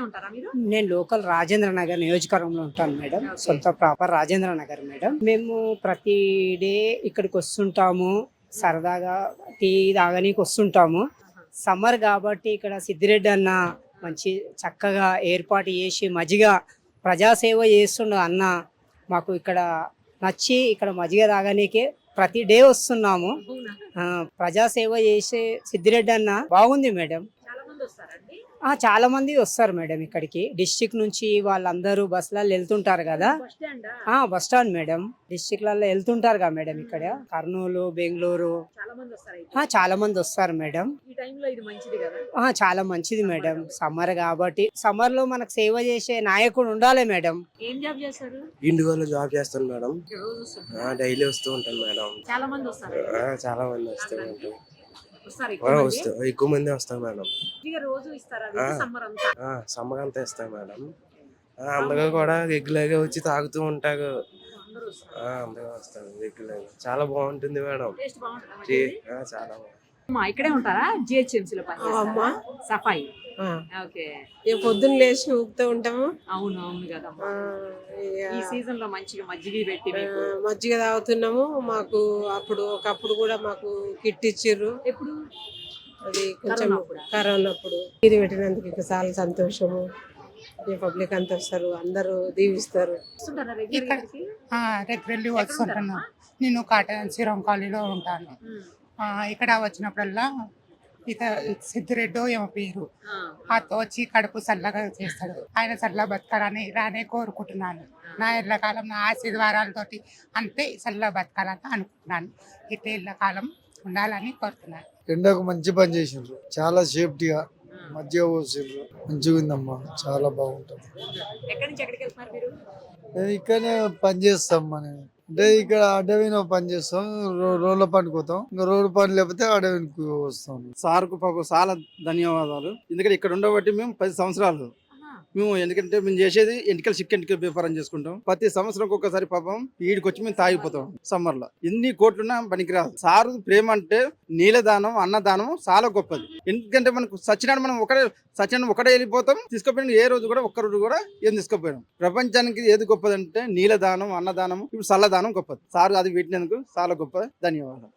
ఉంటారా మీరు? నేను లోకల్ రాజేంద్ర నగర్ నియోజకవర్గంలో ఉంటాను మేడం. ఓకే. సొంత ప్రాపర్ రాజేంద్ర నగర్ మేడం. మేము ప్రతి డే ఇక్కడికి వస్తుంటాము, సరదాగా టీ తాగనీకి వస్తుంటాము. ఆహా. సమ్మర్ కాబట్టి ఇక్కడ సిద్దిరెడ్డి అన్న మంచి చక్కగా ఏర్పాటు చేసి మజ్జిగ ప్రజాసేవ చేస్తుండ అన్న మాకు ఇక్కడ నచ్చి ఇక్కడ మజ్జిగ తాగనీకే ప్రతి డే వస్తున్నాము. అవునా? ప్రజాసేవ చేసే సిద్దిరెడ్డి అన్న బాగుంది మేడం. చాలా మంది వస్తారండి. చాలా మంది వస్తారు మేడం ఇక్కడికి. డిస్ట్రిక్ట్ నుంచి వాళ్ళందరూ బస్సులలో వెళ్తుంటారు కదా. బస్ స్టాండా? Bus stand madam. డిస్ట్రిక్ట్లలో వెళ్తుంటారు కదా మేడం. ఇక్కడ కర్నూలు, బెంగళూరు చాలా మంది వస్తారు అయితే. చాలా మంది వస్తారు మేడం. ఈ టైంలో ఇది మంచిది కదా. చాలా మంచిది మేడం. సమ్మర్ కాబట్టి సమ్మర్ లో మనకు సేవ చేసే నాయకుడు ఉండాలి మేడం. ఏం జాబ్ చేస్తారు? ఇండిగోలో జాబ్ చేస్తాను మేడం. రోజు వస్తుంటారా? డైలీ వస్తూ ఉంటాను మేడం. చాలా మంది వస్తారు. చాలా మంది వస్తూ ఉంటారు. వస్తారు ఎక్కువ మంది? ఎక్కువ మంది వస్తారు మేడం. ఇక రోజు ఇస్తారా వీళ్ళు సమ్మర్ అంతా? సమ్మర్ అంతా ఇస్తాం మేడం. అందరూ కూడా రెగ్యులర్ గా వచ్చి తాగుతూ ఉంటారు. అందరూ వస్తారు. అందరూ వస్తారు రెగ్యులర్ గా. చాలా బాగుంటుంది మేడం. టేస్ట్ బాగుంటుందా? చాలా బాగుంది. అమ్మా, ఇక్కడే ఉంటారా? జిహెచ్ఎంసీలో అమ్మా సఫాయి. ఓకే. పొద్దున్న లేచి ఊపుతూ ఉంటాము. అవును అవును కదమ్మా. ఇక ఈ సీజన్ లో మంచిగా మజ్జిగ పెట్టి మీకు మజ్జిగ తాగుతున్నాము. మాకు ఒకప్పుడు కూడా మాకు కిట్ ఇచ్చిర్రు. ఎప్పుడు? అది కొంచెం కరోనా అప్పుడా? కరోనా అప్పుడు ఇది పెట్టినందుకు ఇంకా చాలా సంతోషము. ఈ పబ్లిక్ అంతా వస్తారు, అందరూ దీవిస్తారు. వస్తుంటారా రెగ్యులర్ కి? రెగ్యులర్లీ వస్తుంటాను. నేను కాటన్ శ్రీరామ్ కాలనీలో ఉంటాను. ఇక్కడ వచ్చినప్పుడల్లా ఇక సిద్ధిరెడ్డో ఏమో పేరు, అతో వచ్చి కడుపు చల్లగా చేస్తాడు. ఆయన చల్ల బతకాలని రానే కోరుకుంటున్నాను. నా ఎల్లకాలం నా ఆశీర్వాదాలతోటి అంతే చల్ల బతకాలని అనుకుంటున్నాను. ఇట్లా ఎల్లకాలం ఉండాలని కోరుతున్నాను. ఎండకు మంచి పని చేసిండ్రు, చాలా సేఫ్టీగా మధ్య పోసిండ్రు. మంచిగా ఉందమ్మా, చాలా బాగుంటుంది. ఎక్కడి నుంచి ఎక్కడికి వెళ్తున్నారు మీరు? నేను ఇక్కడనే పని చేస్తాం. మనం అంటే ఇక్కడ అడవిలో పని చేస్తాం, రోడ్ల పనికి పోతాం. ఇంకా రోడ్డు పని లేకపోతే అడవికి వస్తాం. సార్కు పాపం చాలా ధన్యవాదాలు. ఎందుకంటే ఇక్కడ ఉండబట్టి మేము 10 సంవత్సరాలు మేము, ఎందుకంటే మేము చేసేది ఎంటికల వ్యాపారం చేసుకుంటాం. ప్రతి సంవత్సరం ఒక్కొక్కసారి పాపం ఈడికి వచ్చి మేము తాగిపోతాం సమ్మర్ లో. ఎన్ని కోట్లున్నా పనికిరాదు. సారు ప్రేమ అంటే నీలదానం, అన్నదానం చాలా గొప్పది. ఎందుకంటే మనకు సచ్చినాడు మనం ఒకటే వెళ్ళిపోతాం. తీసుకుపోయిన ఏ రోజు కూడా ఒక్క రోజు కూడా ఏం తీసుకుపోయాం. ప్రపంచానికి ఏది గొప్పదంటే నీలదానం, అన్నదానం, ఇప్పుడు చల్లదానం గొప్పది. సారు అది పెట్టినందుకు చాలా గొప్ప ధన్యవాదాలు.